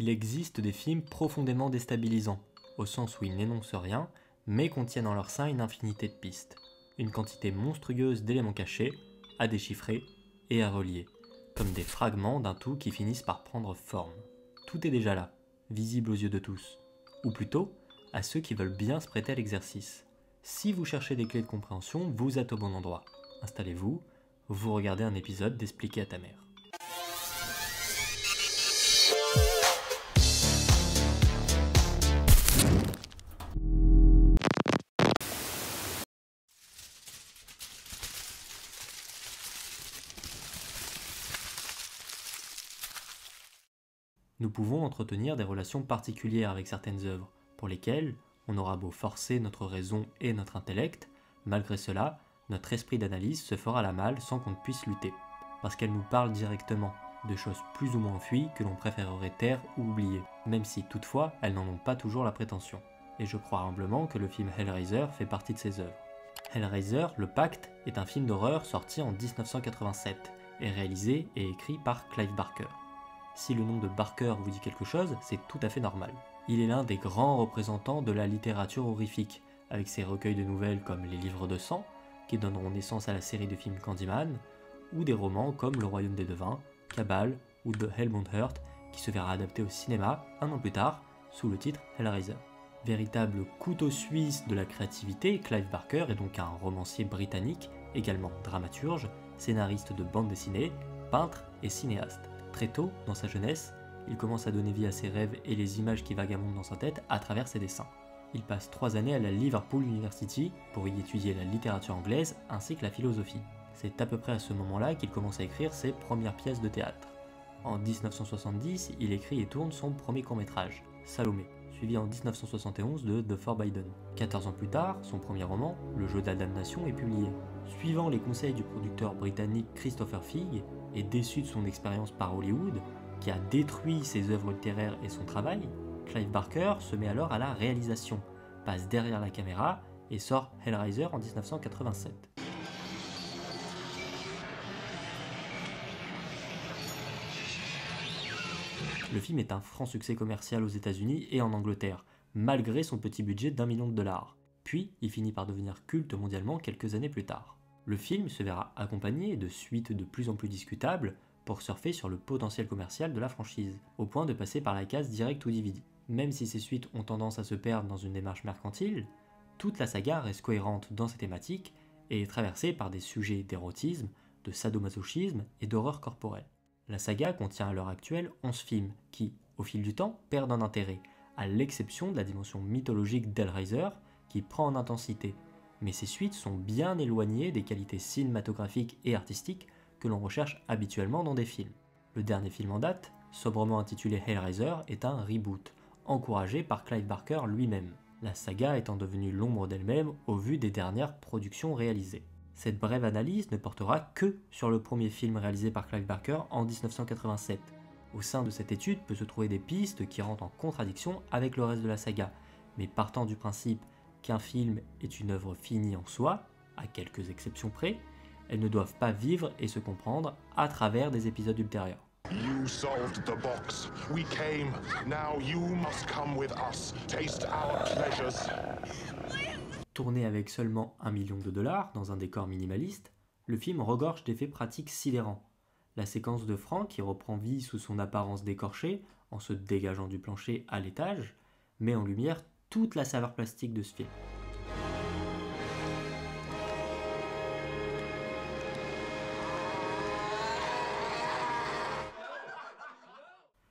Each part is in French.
Il existe des films profondément déstabilisants, au sens où ils n'énoncent rien, mais contiennent en leur sein une infinité de pistes, une quantité monstrueuse d'éléments cachés, à déchiffrer et à relier, comme des fragments d'un tout qui finissent par prendre forme. Tout est déjà là, visible aux yeux de tous, ou plutôt à ceux qui veulent bien se prêter à l'exercice. Si vous cherchez des clés de compréhension, vous êtes au bon endroit. Installez-vous, vous regardez un épisode d'Expliquer à ta mère. Nous pouvons entretenir des relations particulières avec certaines œuvres, pour lesquelles on aura beau forcer notre raison et notre intellect, malgré cela, notre esprit d'analyse se fera la malle sans qu'on ne puisse lutter, parce qu'elles nous parlent directement de choses plus ou moins enfuies que l'on préférerait taire ou oublier, même si toutefois elles n'en ont pas toujours la prétention. Et je crois humblement que le film Hellraiser fait partie de ces œuvres. Hellraiser, Le Pacte, est un film d'horreur sorti en 1987 et réalisé et écrit par Clive Barker. Si le nom de Barker vous dit quelque chose, c'est tout à fait normal. Il est l'un des grands représentants de la littérature horrifique, avec ses recueils de nouvelles comme Les Livres de Sang, qui donneront naissance à la série de films Candyman, ou des romans comme Le Royaume des Devins, Cabal ou The Hellbound Heart, qui se verra adapté au cinéma un an plus tard, sous le titre Hellraiser. Véritable couteau suisse de la créativité, Clive Barker est donc un romancier britannique, également dramaturge, scénariste de bande dessinée, peintre et cinéaste. Très tôt, dans sa jeunesse, il commence à donner vie à ses rêves et les images qui vagabondent dans sa tête à travers ses dessins. Il passe 3 années à la Liverpool University pour y étudier la littérature anglaise ainsi que la philosophie. C'est à peu près à ce moment-là qu'il commence à écrire ses premières pièces de théâtre. En 1970, il écrit et tourne son premier court-métrage, Salomé, suivi en 1971 de The Forbidden. 14 ans plus tard, son premier roman, Le jeu de la damnation, est publié. Suivant les conseils du producteur britannique Christopher Figg, et déçu de son expérience par Hollywood, qui a détruit ses œuvres littéraires et son travail, Clive Barker se met alors à la réalisation, passe derrière la caméra et sort Hellraiser en 1987. Le film est un franc succès commercial aux États-Unis et en Angleterre, malgré son petit budget d'$1 million. Puis, il finit par devenir culte mondialement quelques années plus tard. Le film se verra accompagné de suites de plus en plus discutables pour surfer sur le potentiel commercial de la franchise, au point de passer par la case direct ou DVD. Même si ces suites ont tendance à se perdre dans une démarche mercantile, toute la saga reste cohérente dans ses thématiques et est traversée par des sujets d'érotisme, de sadomasochisme et d'horreur corporelle. La saga contient à l'heure actuelle 11 films qui, au fil du temps, perdent en intérêt, à l'exception de la dimension mythologique d'Hellraiser qui prend en intensité. Mais ces suites sont bien éloignées des qualités cinématographiques et artistiques que l'on recherche habituellement dans des films. Le dernier film en date, sobrement intitulé Hellraiser, est un reboot, encouragé par Clive Barker lui-même, la saga étant devenue l'ombre d'elle-même au vu des dernières productions réalisées. Cette brève analyse ne portera que sur le premier film réalisé par Clive Barker en 1987. Au sein de cette étude peut se trouver des pistes qui rentrent en contradiction avec le reste de la saga, mais partant du principe qu'un film est une œuvre finie en soi, à quelques exceptions près, elles ne doivent pas vivre et se comprendre à travers des épisodes ultérieurs. You solved the box. We came. Now you must come with us. Taste our pleasures. Tourné avec seulement $1 million dans un décor minimaliste, le film regorge d'effets pratiques sidérants. La séquence de Frank qui reprend vie sous son apparence décorchée, en se dégageant du plancher à l'étage, met en lumière toute la saveur plastique de ce film.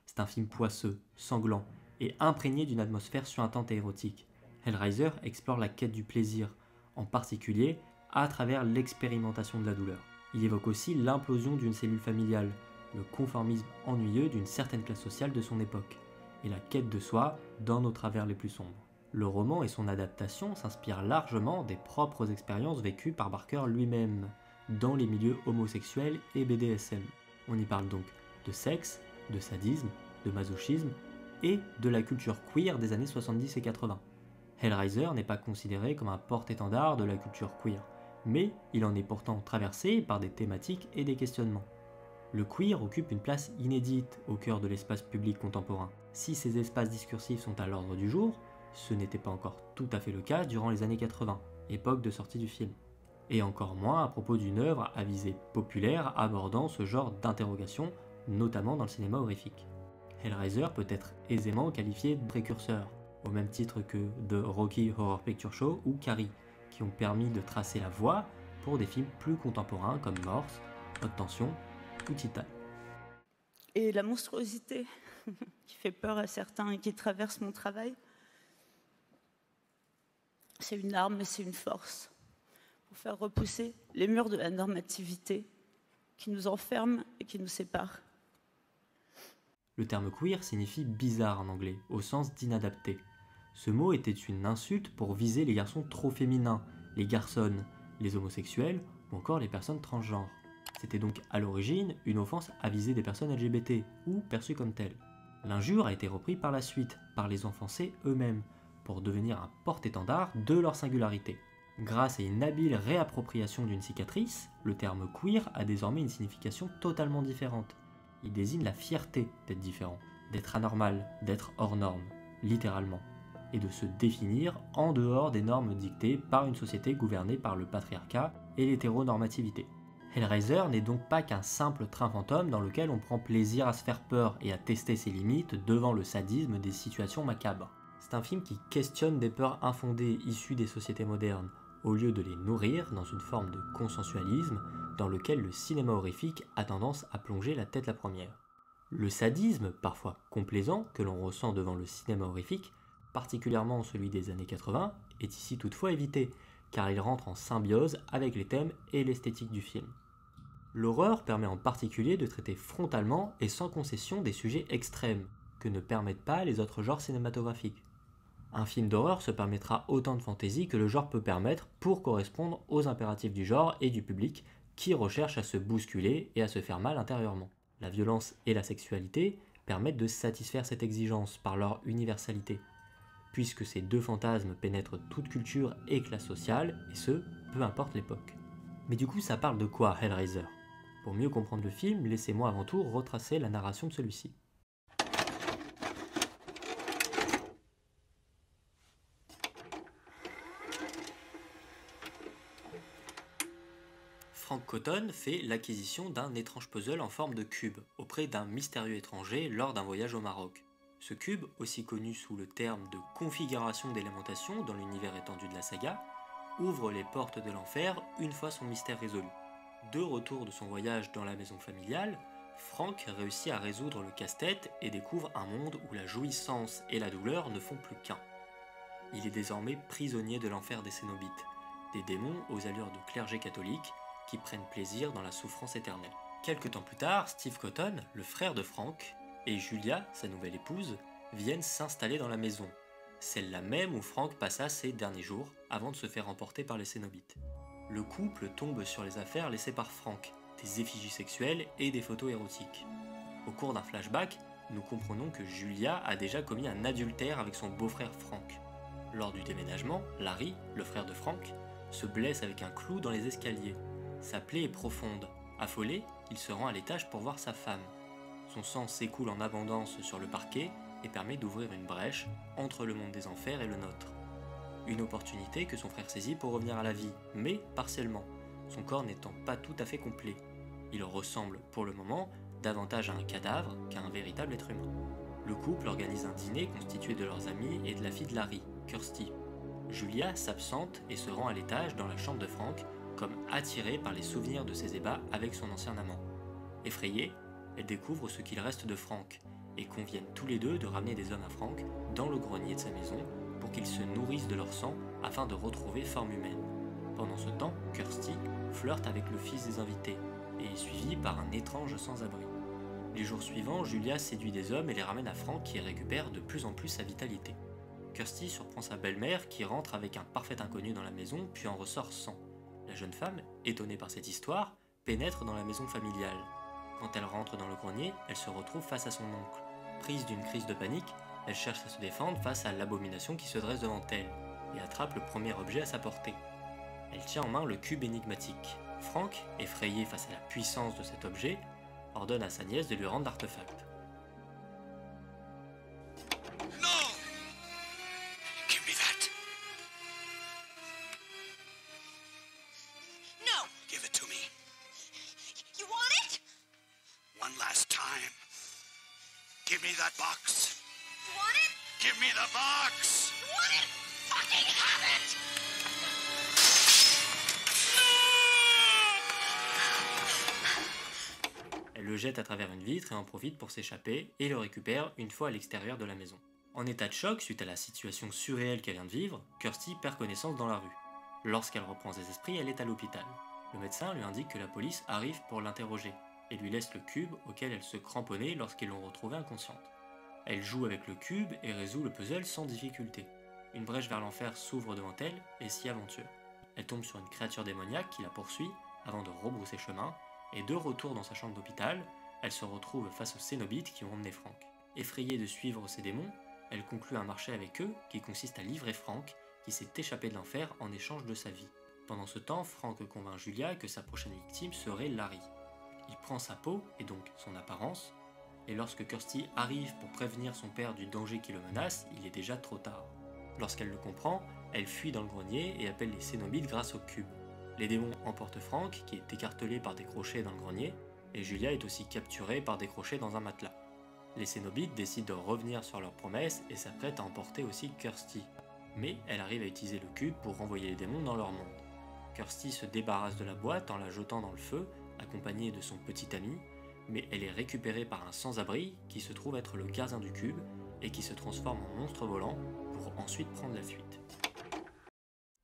C'est un film poisseux, sanglant et imprégné d'une atmosphère suintante et érotique. Hellraiser explore la quête du plaisir, en particulier à travers l'expérimentation de la douleur. Il évoque aussi l'implosion d'une cellule familiale, le conformisme ennuyeux d'une certaine classe sociale de son époque, et la quête de soi dans nos travers les plus sombres. Le roman et son adaptation s'inspirent largement des propres expériences vécues par Barker lui-même, dans les milieux homosexuels et BDSM. On y parle donc de sexe, de sadisme, de masochisme et de la culture queer des années 70 et 80. Hellraiser n'est pas considéré comme un porte-étendard de la culture queer, mais il en est pourtant traversé par des thématiques et des questionnements. Le queer occupe une place inédite au cœur de l'espace public contemporain. Si ces espaces discursifs sont à l'ordre du jour, ce n'était pas encore tout à fait le cas durant les années 80, époque de sortie du film. Et encore moins à propos d'une œuvre à visée populaire abordant ce genre d'interrogation, notamment dans le cinéma horrifique. Hellraiser peut être aisément qualifié de précurseur, au même titre que The Rocky Horror Picture Show ou Carrie, qui ont permis de tracer la voie pour des films plus contemporains comme Morse, Haute Tension ou Titan. Et la monstruosité qui fait peur à certains et qui traverse mon travail, c'est une arme et c'est une force pour faire repousser les murs de la normativité qui nous enferment et qui nous séparent. Le terme queer signifie bizarre en anglais, au sens d'inadapté. Ce mot était une insulte pour viser les garçons trop féminins, les garçonnes, les homosexuels ou encore les personnes transgenres. C'était donc à l'origine une offense à viser des personnes LGBT ou perçues comme telles. L'injure a été reprise par la suite par les enfoncés eux-mêmes pour devenir un porte-étendard de leur singularité. Grâce à une habile réappropriation d'une cicatrice, le terme queer a désormais une signification totalement différente. Il désigne la fierté d'être différent, d'être anormal, d'être hors norme, littéralement, et de se définir en dehors des normes dictées par une société gouvernée par le patriarcat et l'hétéronormativité. Hellraiser n'est donc pas qu'un simple train fantôme dans lequel on prend plaisir à se faire peur et à tester ses limites devant le sadisme des situations macabres. C'est un film qui questionne des peurs infondées issues des sociétés modernes, au lieu de les nourrir dans une forme de consensualisme dans lequel le cinéma horrifique a tendance à plonger la tête la première. Le sadisme, parfois complaisant, que l'on ressent devant le cinéma horrifique, particulièrement celui des années 80, est ici toutefois évité, car il rentre en symbiose avec les thèmes et l'esthétique du film. L'horreur permet en particulier de traiter frontalement et sans concession des sujets extrêmes, que ne permettent pas les autres genres cinématographiques. Un film d'horreur se permettra autant de fantaisie que le genre peut permettre pour correspondre aux impératifs du genre et du public qui recherche à se bousculer et à se faire mal intérieurement. La violence et la sexualité permettent de satisfaire cette exigence par leur universalité, puisque ces deux fantasmes pénètrent toute culture et classe sociale, et ce, peu importe l'époque. Mais du coup, ça parle de quoi, Hellraiser? Pour mieux comprendre le film, laissez-moi avant tout retracer la narration de celui-ci. Frank Cotton fait l'acquisition d'un étrange puzzle en forme de cube auprès d'un mystérieux étranger lors d'un voyage au Maroc. Ce cube, aussi connu sous le terme de configuration d'élémentation dans l'univers étendu de la saga, ouvre les portes de l'enfer une fois son mystère résolu. De retour de son voyage dans la maison familiale, Frank réussit à résoudre le casse-tête et découvre un monde où la jouissance et la douleur ne font plus qu'un. Il est désormais prisonnier de l'enfer des Cénobites, des démons aux allures de clergé catholique qui prennent plaisir dans la souffrance éternelle. Quelque temps plus tard, Steve Cotton, le frère de Frank, et Julia, sa nouvelle épouse, viennent s'installer dans la maison, celle-là même où Frank passa ses derniers jours avant de se faire emporter par les Cénobites. Le couple tombe sur les affaires laissées par Frank, des effigies sexuelles et des photos érotiques. Au cours d'un flashback, nous comprenons que Julia a déjà commis un adultère avec son beau-frère Frank. Lors du déménagement, Larry, le frère de Frank, se blesse avec un clou dans les escaliers. Sa plaie est profonde. Affolé, il se rend à l'étage pour voir sa femme. Son sang s'écoule en abondance sur le parquet et permet d'ouvrir une brèche entre le monde des enfers et le nôtre. Une opportunité que son frère saisit pour revenir à la vie, mais partiellement, son corps n'étant pas tout à fait complet. Il ressemble, pour le moment, davantage à un cadavre qu'à un véritable être humain. Le couple organise un dîner constitué de leurs amis et de la fille de Larry, Kirsty. Julia s'absente et se rend à l'étage dans la chambre de Frank, comme attirée par les souvenirs de ses ébats avec son ancien amant. Effrayée, elle découvre ce qu'il reste de Frank et conviennent tous les deux de ramener des hommes à Frank dans le grenier de sa maison pour qu'ils se nourrissent de leur sang afin de retrouver forme humaine. Pendant ce temps, Kirsty flirte avec le fils des invités et est suivie par un étrange sans-abri. Les jours suivants, Julia séduit des hommes et les ramène à Frank qui récupère de plus en plus sa vitalité. Kirsty surprend sa belle-mère qui rentre avec un parfait inconnu dans la maison puis en ressort sans. La jeune femme, étonnée par cette histoire, pénètre dans la maison familiale. Quand elle rentre dans le grenier, elle se retrouve face à son oncle. Prise d'une crise de panique, elle cherche à se défendre face à l'abomination qui se dresse devant elle, et attrape le premier objet à sa portée. Elle tient en main le cube énigmatique. Frank, effrayé face à la puissance de cet objet, ordonne à sa nièce de lui rendre l'artefact. No! Give me that. No! Give it to me. You want it? One last time. Give me that box. You want it? Give me the box! You want it? Fucking have it! Elle le jette à travers une vitre et en profite pour s'échapper et le récupère une fois à l'extérieur de la maison. En état de choc suite à la situation surréelle qu'elle vient de vivre, Kirsty perd connaissance dans la rue. Lorsqu'elle reprend ses esprits, elle est à l'hôpital. Le médecin lui indique que la police arrive pour l'interroger et lui laisse le cube auquel elle se cramponnait lorsqu'ils l'ont retrouvée inconsciente. Elle joue avec le cube et résout le puzzle sans difficulté. Une brèche vers l'enfer s'ouvre devant elle et s'y aventure. Elle tombe sur une créature démoniaque qui la poursuit avant de rebrousser chemin, et de retour dans sa chambre d'hôpital, elle se retrouve face aux Cénobites qui ont emmené Frank. Effrayée de suivre ces démons, elle conclut un marché avec eux qui consiste à livrer Frank, qui s'est échappé de l'enfer en échange de sa vie. Pendant ce temps, Frank convainc Julia que sa prochaine victime serait Larry. Il prend sa peau, et donc son apparence, et lorsque Kirsty arrive pour prévenir son père du danger qui le menace, il est déjà trop tard. Lorsqu'elle le comprend, elle fuit dans le grenier et appelle les Cénobites grâce au cube. Les démons emportent Frank, qui est écartelé par des crochets dans le grenier, et Julia est aussi capturée par des crochets dans un matelas. Les Cénobites décident de revenir sur leur promesse et s'apprêtent à emporter aussi Kirsty. Mais elle arrive à utiliser le cube pour renvoyer les démons dans leur monde. Kirsty se débarrasse de la boîte en la jetant dans le feu, accompagnée de son petit ami, mais elle est récupérée par un sans-abri qui se trouve être le gardien du cube et qui se transforme en monstre volant pour ensuite prendre la fuite.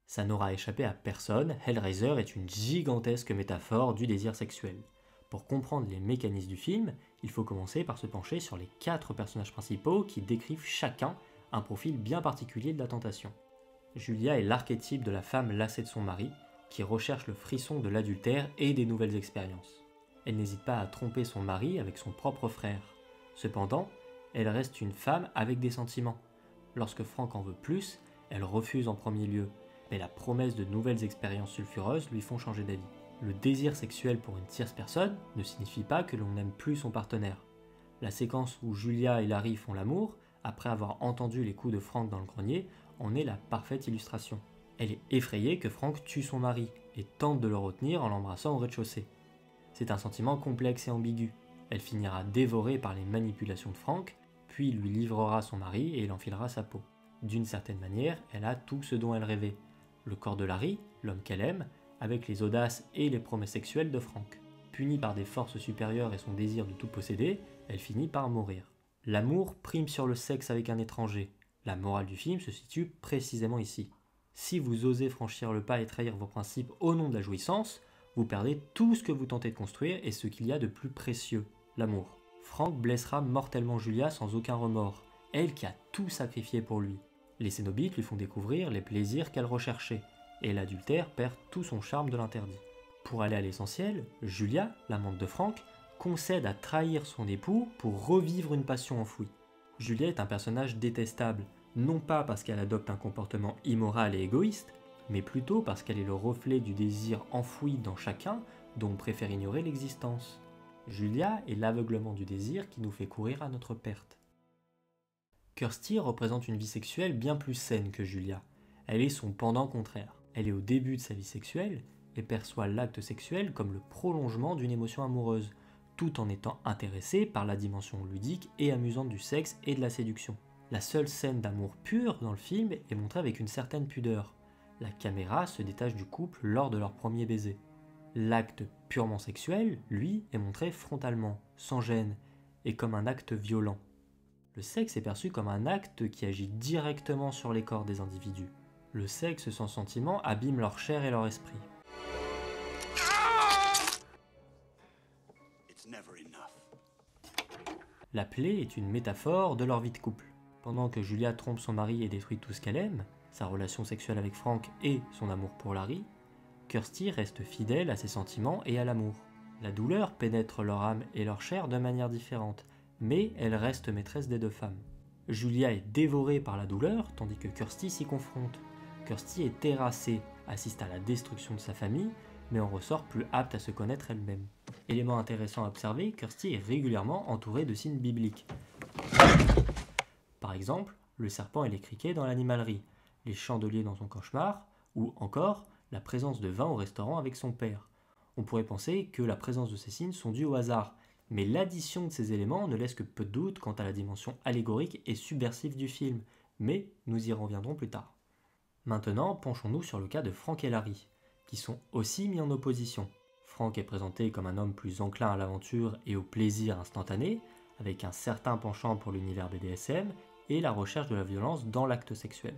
Ça n'aura échappé à personne, Hellraiser est une gigantesque métaphore du désir sexuel. Pour comprendre les mécanismes du film, il faut commencer par se pencher sur les 4 personnages principaux qui décrivent chacun un profil bien particulier de la tentation. Julia est l'archétype de la femme lassée de son mari, qui recherche le frisson de l'adultère et des nouvelles expériences. Elle n'hésite pas à tromper son mari avec son propre frère. Cependant, elle reste une femme avec des sentiments. Lorsque Frank en veut plus, elle refuse en premier lieu, mais la promesse de nouvelles expériences sulfureuses lui font changer d'avis. Le désir sexuel pour une tierce personne ne signifie pas que l'on n'aime plus son partenaire. La séquence où Julia et Larry font l'amour, après avoir entendu les coups de Frank dans le grenier, en est la parfaite illustration. Elle est effrayée que Frank tue son mari et tente de le retenir en l'embrassant au rez-de-chaussée. C'est un sentiment complexe et ambigu. Elle finira dévorée par les manipulations de Frank, puis lui livrera son mari et il enfilera sa peau. D'une certaine manière, elle a tout ce dont elle rêvait. Le corps de Larry, l'homme qu'elle aime, avec les audaces et les promesses sexuelles de Frank. Punie par des forces supérieures et son désir de tout posséder, elle finit par mourir. L'amour prime sur le sexe avec un étranger. La morale du film se situe précisément ici. Si vous osez franchir le pas et trahir vos principes au nom de la jouissance, vous perdez tout ce que vous tentez de construire et ce qu'il y a de plus précieux, l'amour. Frank blessera mortellement Julia sans aucun remords, elle qui a tout sacrifié pour lui. Les Cénobites lui font découvrir les plaisirs qu'elle recherchait, et l'adultère perd tout son charme de l'interdit. Pour aller à l'essentiel, Julia, l'amante de Frank, concède à trahir son époux pour revivre une passion enfouie. Julia est un personnage détestable, non pas parce qu'elle adopte un comportement immoral et égoïste, mais plutôt parce qu'elle est le reflet du désir enfoui dans chacun dont on préfère ignorer l'existence. Julia est l'aveuglement du désir qui nous fait courir à notre perte. Kirsty représente une vie sexuelle bien plus saine que Julia. Elle est son pendant contraire. Elle est au début de sa vie sexuelle et perçoit l'acte sexuel comme le prolongement d'une émotion amoureuse, tout en étant intéressée par la dimension ludique et amusante du sexe et de la séduction. La seule scène d'amour pur dans le film est montrée avec une certaine pudeur. La caméra se détache du couple lors de leur premier baiser. L'acte purement sexuel, lui, est montré frontalement, sans gêne, et comme un acte violent. Le sexe est perçu comme un acte qui agit directement sur les corps des individus. Le sexe sans sentiment abîme leur chair et leur esprit. La plaie est une métaphore de leur vie de couple. Pendant que Julia trompe son mari et détruit tout ce qu'elle aime, sa relation sexuelle avec Frank et son amour pour Larry, Kirsty reste fidèle à ses sentiments et à l'amour. La douleur pénètre leur âme et leur chair de manière différente, mais elle reste maîtresse des deux femmes. Julia est dévorée par la douleur, tandis que Kirsty s'y confronte. Kirsty est terrassée, assiste à la destruction de sa famille, mais en ressort plus apte à se connaître elle-même. Élément intéressant à observer, Kirsty est régulièrement entourée de signes bibliques. Par exemple, le serpent et les criquets dans l'animalerie, les chandeliers dans son cauchemar, ou encore la présence de vin au restaurant avec son père. On pourrait penser que la présence de ces signes sont dus au hasard, mais l'addition de ces éléments ne laisse que peu de doute quant à la dimension allégorique et subversive du film, mais nous y reviendrons plus tard. Maintenant, penchons-nous sur le cas de Frank et Larry, qui sont aussi mis en opposition. Frank est présenté comme un homme plus enclin à l'aventure et au plaisir instantané, avec un certain penchant pour l'univers BDSM et la recherche de la violence dans l'acte sexuel.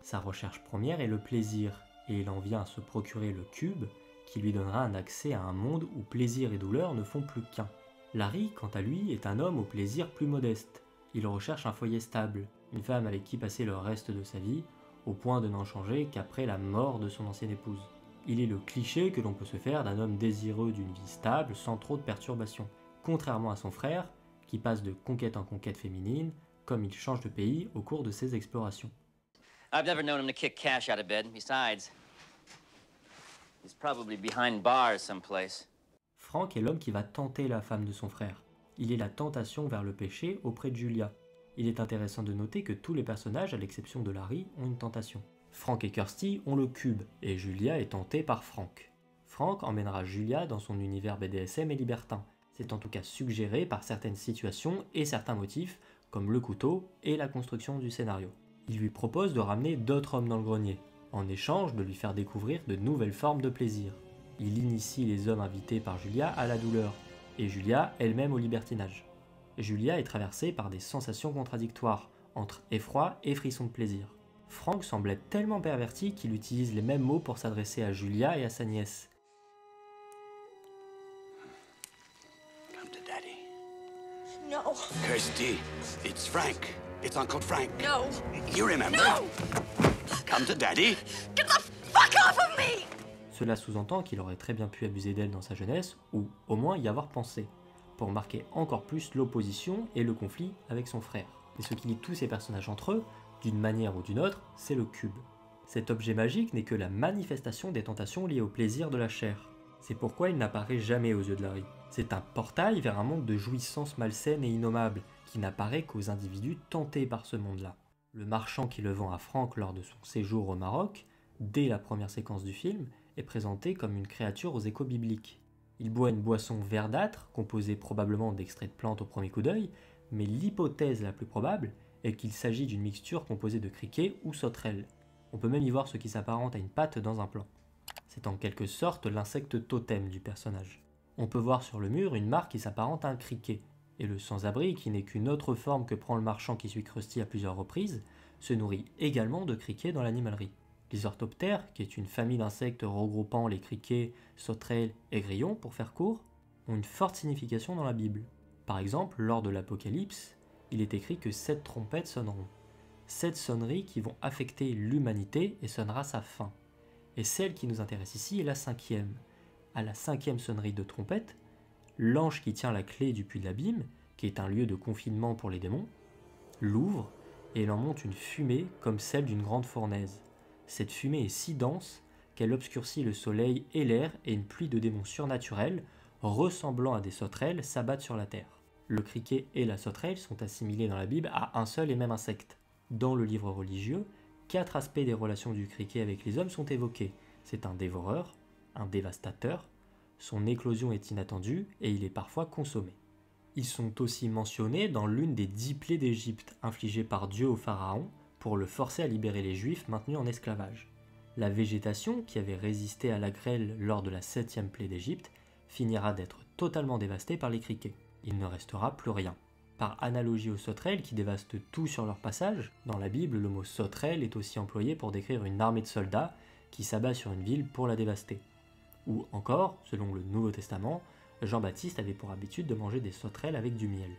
Sa recherche première est le plaisir, et il en vient à se procurer le cube, qui lui donnera un accès à un monde où plaisir et douleur ne font plus qu'un. Larry, quant à lui, est un homme au plaisir plus modeste. Il recherche un foyer stable, une femme avec qui passer le reste de sa vie, au point de n'en changer qu'après la mort de son ancienne épouse. Il est le cliché que l'on peut se faire d'un homme désireux d'une vie stable sans trop de perturbations, contrairement à son frère, qui passe de conquête en conquête féminine, comme il change de pays au cours de ses explorations. I've never known him to kick cash out of bed. Besides, he's probably behind bars someplace. Frank est l'homme qui va tenter la femme de son frère. Il est la tentation vers le péché auprès de Julia. Il est intéressant de noter que tous les personnages, à l'exception de Larry, ont une tentation. Frank et Kirsty ont le cube, et Julia est tentée par Frank. Frank emmènera Julia dans son univers BDSM et libertin. C'est en tout cas suggéré par certaines situations et certains motifs, comme le couteau et la construction du scénario. Il lui propose de ramener d'autres hommes dans le grenier, en échange de lui faire découvrir de nouvelles formes de plaisir. Il initie les hommes invités par Julia à la douleur, et Julia elle-même au libertinage. Julia est traversée par des sensations contradictoires, entre effroi et frisson de plaisir. Frank semble être tellement perverti qu'il utilise les mêmes mots pour s'adresser à Julia et à sa nièce. Come to Daddy. No. Kirsty, it's Frank. It's Uncle Frank. No. You remember? No. Come to Daddy. Get the fuck off of me! Cela sous-entend qu'il aurait très bien pu abuser d'elle dans sa jeunesse, ou au moins y avoir pensé, pour marquer encore plus l'opposition et le conflit avec son frère. Et ce qui lie tous ces personnages entre eux, d'une manière ou d'une autre, c'est le cube. Cet objet magique n'est que la manifestation des tentations liées au plaisir de la chair. C'est pourquoi il n'apparaît jamais aux yeux de Larry. C'est un portail vers un monde de jouissances malsaines et innommables, qui n'apparaît qu'aux individus tentés par ce monde-là. Le marchand qui le vend à Frank lors de son séjour au Maroc, dès la première séquence du film, est présenté comme une créature aux échos bibliques. Il boit une boisson verdâtre, composée probablement d'extraits de plantes au premier coup d'œil, mais l'hypothèse la plus probable est qu'il s'agit d'une mixture composée de criquets ou sauterelles. On peut même y voir ce qui s'apparente à une patte dans un plan. C'est en quelque sorte l'insecte totem du personnage. On peut voir sur le mur une marque qui s'apparente à un criquet, et le sans-abri, qui n'est qu'une autre forme que prend le marchand qui suit Kirsty à plusieurs reprises, se nourrit également de criquets dans l'animalerie. Les orthoptères, qui est une famille d'insectes regroupant les criquets, sauterelles et grillons pour faire court, ont une forte signification dans la Bible. Par exemple, lors de l'Apocalypse, il est écrit que 7 trompettes sonneront. 7 sonneries qui vont affecter l'humanité et sonnera sa fin. Et celle qui nous intéresse ici est la 5e. À la 5e sonnerie de trompette, l'ange qui tient la clé du puits de l'abîme, qui est un lieu de confinement pour les démons, l'ouvre et il en monte une fumée comme celle d'une grande fournaise. Cette fumée est si dense qu'elle obscurcit le soleil et l'air et une pluie de démons surnaturels, ressemblant à des sauterelles, s'abattent sur la terre. Le criquet et la sauterelle sont assimilés dans la Bible à un seul et même insecte. Dans le livre religieux, 4 aspects des relations du criquet avec les hommes sont évoqués. C'est un dévoreur, un dévastateur, son éclosion est inattendue et il est parfois consommé. Ils sont aussi mentionnés dans l'une des 10 plaies d'Égypte infligées par Dieu au pharaon pour le forcer à libérer les Juifs maintenus en esclavage. La végétation, qui avait résisté à la grêle lors de la 7e plaie d'Égypte, finira d'être totalement dévastée par les criquets. Il ne restera plus rien. Par analogie aux sauterelles qui dévastent tout sur leur passage, dans la Bible, le mot sauterelle est aussi employé pour décrire une armée de soldats qui s'abat sur une ville pour la dévaster. Ou encore, selon le Nouveau Testament, Jean-Baptiste avait pour habitude de manger des sauterelles avec du miel.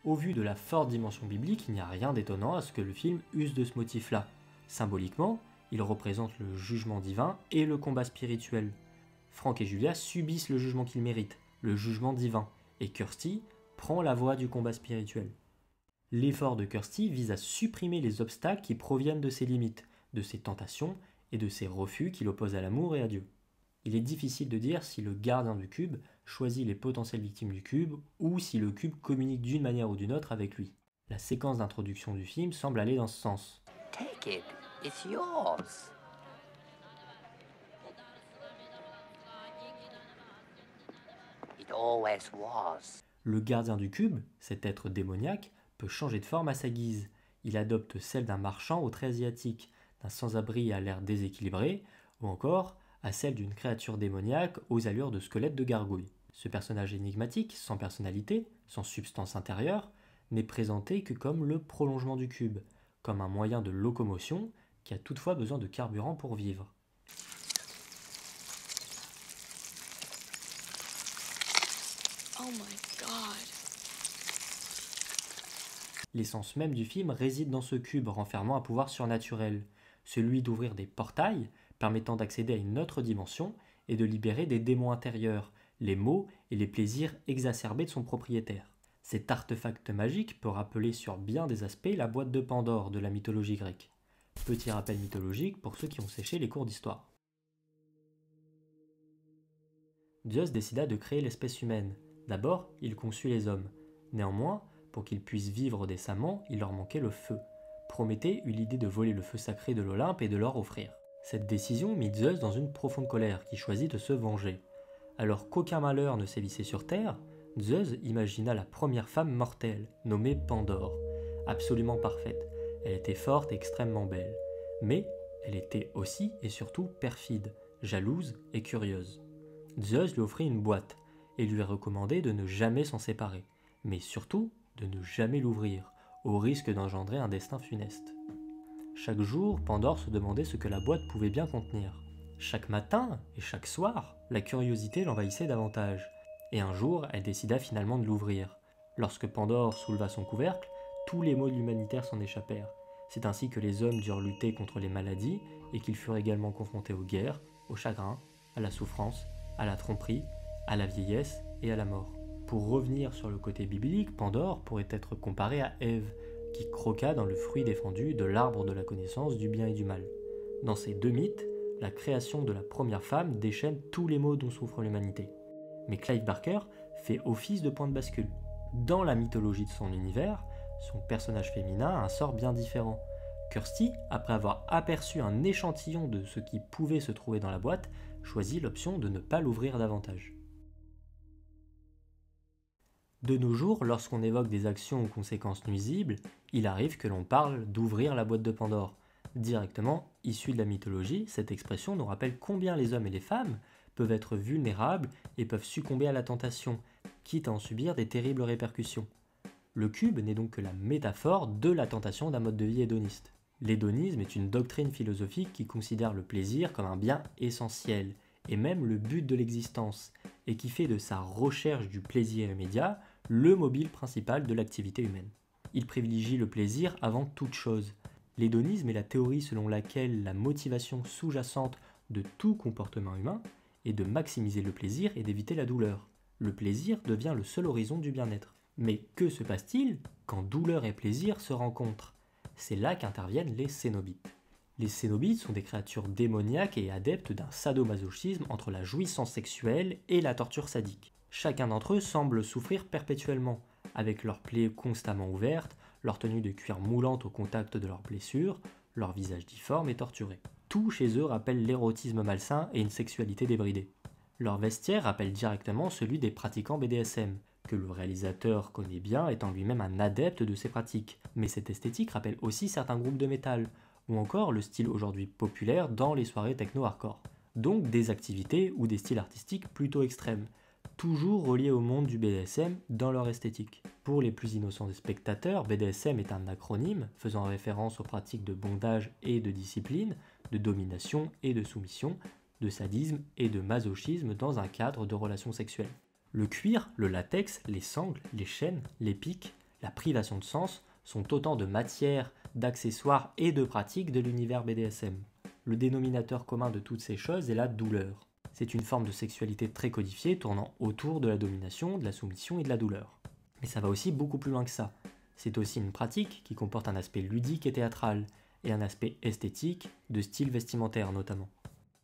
Au vu de la forte dimension biblique, il n'y a rien d'étonnant à ce que le film use de ce motif-là. Symboliquement, il représente le jugement divin et le combat spirituel. Frank et Julia subissent le jugement qu'ils méritent, le jugement divin, et Kirsty prend la voie du combat spirituel. L'effort de Kirsty vise à supprimer les obstacles qui proviennent de ses limites, de ses tentations et de ses refus qui l'opposent à l'amour et à Dieu. Il est difficile de dire si le gardien du cube choisit les potentielles victimes du cube ou si le cube communique d'une manière ou d'une autre avec lui. La séquence d'introduction du film semble aller dans ce sens. Take it. It's yours. It always was. Le gardien du cube, cet être démoniaque, peut changer de forme à sa guise. Il adopte celle d'un marchand aux traits asiatiques, d'un sans-abri à l'air déséquilibré, ou encore à celle d'une créature démoniaque aux allures de squelette de gargouille. Ce personnage énigmatique, sans personnalité, sans substance intérieure, n'est présenté que comme le prolongement du cube, comme un moyen de locomotion qui a toutefois besoin de carburant pour vivre. Oh my God. L'essence même du film réside dans ce cube renfermant un pouvoir surnaturel, celui d'ouvrir des portails permettant d'accéder à une autre dimension et de libérer des démons intérieurs, les maux et les plaisirs exacerbés de son propriétaire. Cet artefact magique peut rappeler sur bien des aspects la boîte de Pandore de la mythologie grecque. Petit rappel mythologique pour ceux qui ont séché les cours d'histoire. Zeus décida de créer l'espèce humaine. D'abord, il conçut les hommes. Néanmoins, pour qu'ils puissent vivre décemment, il leur manquait le feu. Prométhée eut l'idée de voler le feu sacré de l'Olympe et de leur offrir. Cette décision mit Zeus dans une profonde colère qui choisit de se venger. Alors qu'aucun malheur ne sévissait sur terre, Zeus imagina la première femme mortelle, nommée Pandore. Absolument parfaite, elle était forte et extrêmement belle. Mais elle était aussi et surtout perfide, jalouse et curieuse. Zeus lui offrit une boîte et lui recommandait de ne jamais s'en séparer, mais surtout de ne jamais l'ouvrir, au risque d'engendrer un destin funeste. Chaque jour, Pandore se demandait ce que la boîte pouvait bien contenir. Chaque matin et chaque soir, la curiosité l'envahissait davantage, et un jour, elle décida finalement de l'ouvrir. Lorsque Pandore souleva son couvercle, tous les maux de l'humanitaire s'en échappèrent. C'est ainsi que les hommes durent lutter contre les maladies et qu'ils furent également confrontés aux guerres, au chagrin, à la souffrance, à la tromperie, à la vieillesse et à la mort. Pour revenir sur le côté biblique, Pandore pourrait être comparée à Ève, qui croqua dans le fruit défendu de l'arbre de la connaissance du bien et du mal. Dans ces deux mythes, la création de la première femme déchaîne tous les maux dont souffre l'humanité. Mais Clive Barker fait office de point de bascule. Dans la mythologie de son univers, son personnage féminin a un sort bien différent. Kirsty, après avoir aperçu un échantillon de ce qui pouvait se trouver dans la boîte, choisit l'option de ne pas l'ouvrir davantage. De nos jours, lorsqu'on évoque des actions aux conséquences nuisibles, il arrive que l'on parle d'ouvrir la boîte de Pandore. Directement issue de la mythologie, cette expression nous rappelle combien les hommes et les femmes peuvent être vulnérables et peuvent succomber à la tentation, quitte à en subir des terribles répercussions. Le cube n'est donc que la métaphore de la tentation d'un mode de vie hédoniste. L'hédonisme est une doctrine philosophique qui considère le plaisir comme un bien essentiel, et même le but de l'existence, et qui fait de sa recherche du plaisir immédiat le mobile principal de l'activité humaine. Il privilégie le plaisir avant toute chose. L'hédonisme est la théorie selon laquelle la motivation sous-jacente de tout comportement humain est de maximiser le plaisir et d'éviter la douleur. Le plaisir devient le seul horizon du bien-être. Mais que se passe-t-il quand douleur et plaisir se rencontrent? C'est là qu'interviennent les cénobites. Les cénobites sont des créatures démoniaques et adeptes d'un sadomasochisme entre la jouissance sexuelle et la torture sadique. Chacun d'entre eux semble souffrir perpétuellement, avec leurs plaies constamment ouvertes, leur tenue de cuir moulante au contact de leurs blessures, leur visage difforme et torturé. Tout chez eux rappelle l'érotisme malsain et une sexualité débridée. Leur vestiaire rappelle directement celui des pratiquants BDSM, que le réalisateur connaît bien étant lui-même un adepte de ces pratiques. Mais cette esthétique rappelle aussi certains groupes de métal, ou encore le style aujourd'hui populaire dans les soirées techno-hardcore. Donc des activités ou des styles artistiques plutôt extrêmes, toujours reliés au monde du BDSM dans leur esthétique. Pour les plus innocents des spectateurs, BDSM est un acronyme faisant référence aux pratiques de bondage et de discipline, de domination et de soumission, de sadisme et de masochisme dans un cadre de relations sexuelles. Le cuir, le latex, les sangles, les chaînes, les pics, la privation de sens sont autant de matières, d'accessoires et de pratiques de l'univers BDSM. Le dénominateur commun de toutes ces choses est la douleur. C'est une forme de sexualité très codifiée tournant autour de la domination, de la soumission et de la douleur. Mais ça va aussi beaucoup plus loin que ça. C'est aussi une pratique qui comporte un aspect ludique et théâtral, et un aspect esthétique, de style vestimentaire notamment.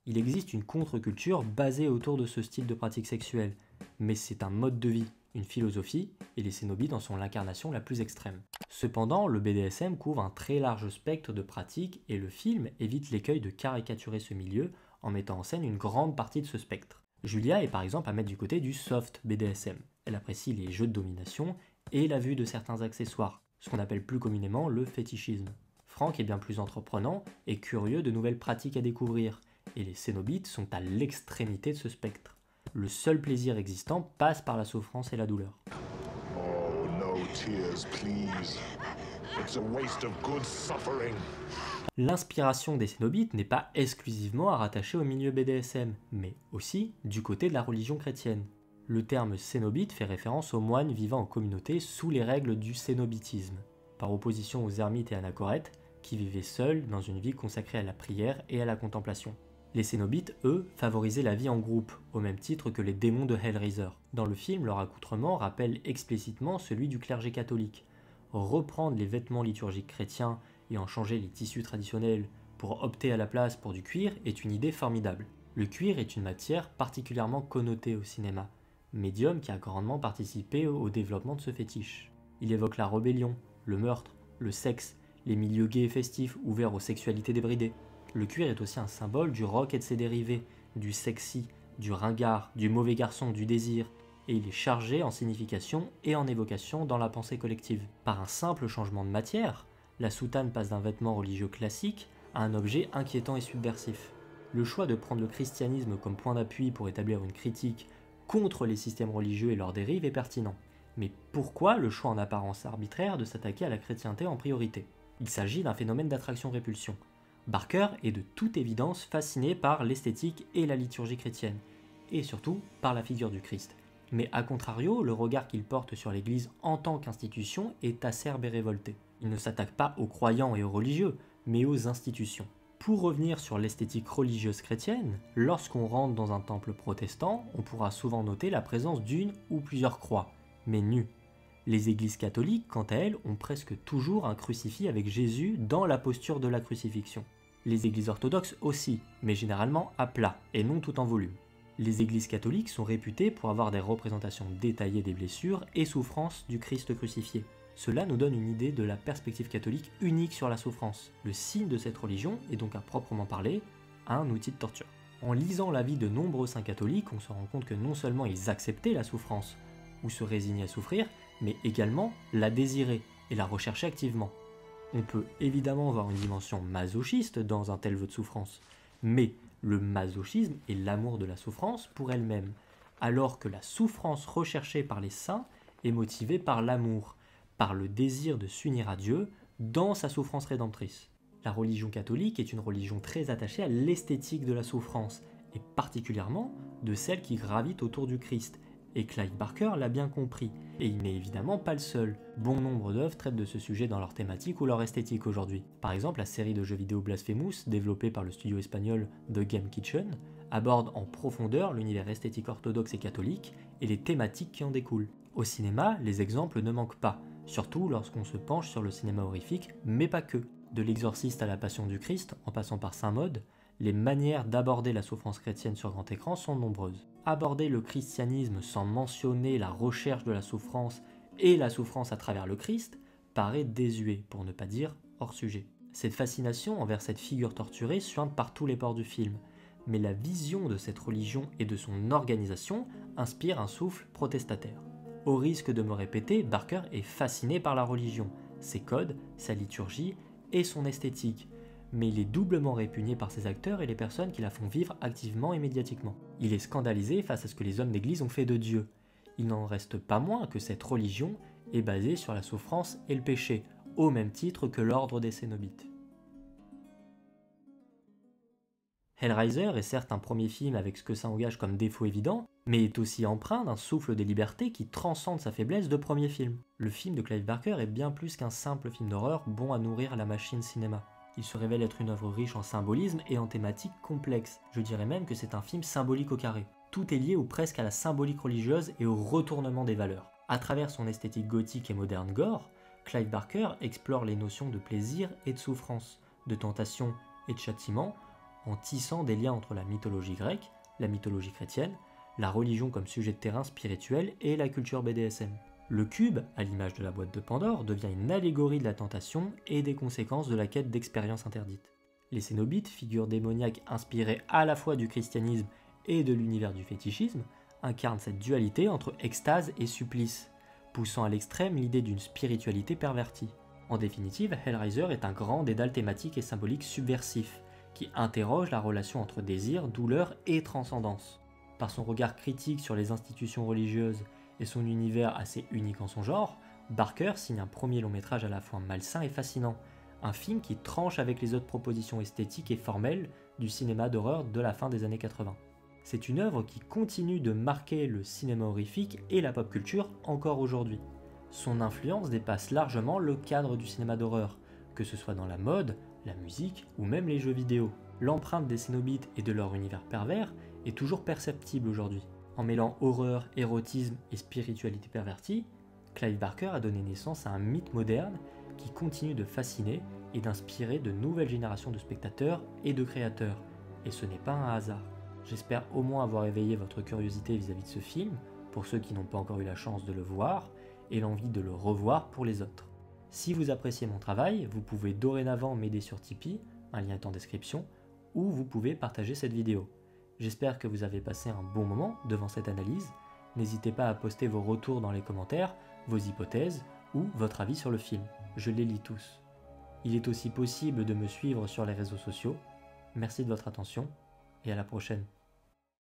Il existe une contre-culture basée autour de ce style de pratique sexuelle, mais c'est un mode de vie, une philosophie, et les cénobites en sont l'incarnation la plus extrême. Cependant, le BDSM couvre un très large spectre de pratiques et le film évite l'écueil de caricaturer ce milieu en mettant en scène une grande partie de ce spectre. Julia est par exemple à mettre du côté du soft BDSM. Elle apprécie les jeux de domination et la vue de certains accessoires, ce qu'on appelle plus communément le fétichisme. Frank est bien plus entreprenant et curieux de nouvelles pratiques à découvrir, et les cénobites sont à l'extrémité de ce spectre. Le seul plaisir existant passe par la souffrance et la douleur. Oh, no tears, please. It's a waste of good suffering. L'inspiration des cénobites n'est pas exclusivement à rattacher au milieu BDSM, mais aussi du côté de la religion chrétienne. Le terme cénobite fait référence aux moines vivant en communauté sous les règles du cénobitisme, par opposition aux ermites et anachorètes qui vivaient seuls dans une vie consacrée à la prière et à la contemplation. Les cénobites, eux, favorisaient la vie en groupe, au même titre que les démons de Hellraiser. Dans le film, leur accoutrement rappelle explicitement celui du clergé catholique. Reprendre les vêtements liturgiques chrétiens et en changer les tissus traditionnels pour opter à la place pour du cuir est une idée formidable. Le cuir est une matière particulièrement connotée au cinéma, médium qui a grandement participé au développement de ce fétiche. Il évoque la rébellion, le meurtre, le sexe, les milieux gays et festifs ouverts aux sexualités débridées. Le cuir est aussi un symbole du rock et de ses dérivés, du sexy, du ringard, du mauvais garçon, du désir, et il est chargé en signification et en évocation dans la pensée collective. Par un simple changement de matière, la soutane passe d'un vêtement religieux classique à un objet inquiétant et subversif. Le choix de prendre le christianisme comme point d'appui pour établir une critique contre les systèmes religieux et leurs dérives est pertinent. Mais pourquoi le choix en apparence arbitraire de s'attaquer à la chrétienté en priorité? Il s'agit d'un phénomène d'attraction-répulsion. Barker est de toute évidence fasciné par l'esthétique et la liturgie chrétienne, et surtout par la figure du Christ. Mais à contrario, le regard qu'il porte sur l'Église en tant qu'institution est acerbe et révolté. Il ne s'attaque pas aux croyants et aux religieux, mais aux institutions. Pour revenir sur l'esthétique religieuse chrétienne, lorsqu'on rentre dans un temple protestant, on pourra souvent noter la présence d'une ou plusieurs croix, mais nues. Les églises catholiques, quant à elles, ont presque toujours un crucifix avec Jésus dans la posture de la crucifixion. Les églises orthodoxes aussi, mais généralement à plat et non tout en volume. Les églises catholiques sont réputées pour avoir des représentations détaillées des blessures et souffrances du Christ crucifié. Cela nous donne une idée de la perspective catholique unique sur la souffrance. Le signe de cette religion est donc à proprement parler un outil de torture. En lisant la vie de nombreux saints catholiques, on se rend compte que non seulement ils acceptaient la souffrance, ou se résignaient à souffrir, mais également la désirer et la rechercher activement. On peut évidemment voir une dimension masochiste dans un tel vœu de souffrance, mais le masochisme est l'amour de la souffrance pour elle-même, alors que la souffrance recherchée par les saints est motivée par l'amour, par le désir de s'unir à Dieu dans sa souffrance rédemptrice. La religion catholique est une religion très attachée à l'esthétique de la souffrance, et particulièrement de celle qui gravite autour du Christ, et Clive Barker l'a bien compris, et il n'est évidemment pas le seul. Bon nombre d'œuvres traitent de ce sujet dans leur thématique ou leur esthétique aujourd'hui. Par exemple, la série de jeux vidéo Blasphemous, développée par le studio espagnol The Game Kitchen, aborde en profondeur l'univers esthétique orthodoxe et catholique et les thématiques qui en découlent. Au cinéma, les exemples ne manquent pas, surtout lorsqu'on se penche sur le cinéma horrifique, mais pas que. De l'Exorciste à la Passion du Christ, en passant par Saint-Maud, les manières d'aborder la souffrance chrétienne sur grand écran sont nombreuses. Aborder le christianisme sans mentionner la recherche de la souffrance et la souffrance à travers le Christ paraît désuet, pour ne pas dire hors sujet. Cette fascination envers cette figure torturée suinte par tous les pores du film, mais la vision de cette religion et de son organisation inspire un souffle protestataire. Au risque de me répéter, Barker est fasciné par la religion, ses codes, sa liturgie et son esthétique, mais il est doublement répugné par ses acteurs et les personnes qui la font vivre activement et médiatiquement. Il est scandalisé face à ce que les hommes d'église ont fait de Dieu. Il n'en reste pas moins que cette religion est basée sur la souffrance et le péché, au même titre que l'ordre des Cénobites. Hellraiser est certes un premier film avec ce que ça engage comme défaut évident, mais est aussi empreint d'un souffle des libertés qui transcende sa faiblesse de premier film. Le film de Clive Barker est bien plus qu'un simple film d'horreur bon à nourrir la machine cinéma. Il se révèle être une œuvre riche en symbolisme et en thématiques complexes. Je dirais même que c'est un film symbolique au carré. Tout est lié ou presque à la symbolique religieuse et au retournement des valeurs. À travers son esthétique gothique et moderne gore, Clive Barker explore les notions de plaisir et de souffrance, de tentation et de châtiment, en tissant des liens entre la mythologie grecque, la mythologie chrétienne, la religion comme sujet de terrain spirituel et la culture BDSM. Le cube, à l'image de la boîte de Pandore, devient une allégorie de la tentation et des conséquences de la quête d'expériences interdites. Les Cénobites, figures démoniaques inspirées à la fois du christianisme et de l'univers du fétichisme, incarnent cette dualité entre extase et supplice, poussant à l'extrême l'idée d'une spiritualité pervertie. En définitive, Hellraiser est un grand dédale thématique et symbolique subversif, qui interroge la relation entre désir, douleur et transcendance. Par son regard critique sur les institutions religieuses et son univers assez unique en son genre, Barker signe un premier long métrage à la fois malsain et fascinant, un film qui tranche avec les autres propositions esthétiques et formelles du cinéma d'horreur de la fin des années 80. C'est une œuvre qui continue de marquer le cinéma horrifique et la pop culture encore aujourd'hui. Son influence dépasse largement le cadre du cinéma d'horreur, que ce soit dans la mode, la musique ou même les jeux vidéo. L'empreinte des Cénobites et de leur univers pervers est toujours perceptible aujourd'hui. En mêlant horreur, érotisme et spiritualité pervertie, Clive Barker a donné naissance à un mythe moderne qui continue de fasciner et d'inspirer de nouvelles générations de spectateurs et de créateurs. Et ce n'est pas un hasard. J'espère au moins avoir éveillé votre curiosité vis-à-vis de ce film, pour ceux qui n'ont pas encore eu la chance de le voir, et l'envie de le revoir pour les autres. Si vous appréciez mon travail, vous pouvez dorénavant m'aider sur Tipeee, un lien est en description, ou vous pouvez partager cette vidéo. J'espère que vous avez passé un bon moment devant cette analyse. N'hésitez pas à poster vos retours dans les commentaires, vos hypothèses ou votre avis sur le film. Je les lis tous. Il est aussi possible de me suivre sur les réseaux sociaux. Merci de votre attention et à la prochaine.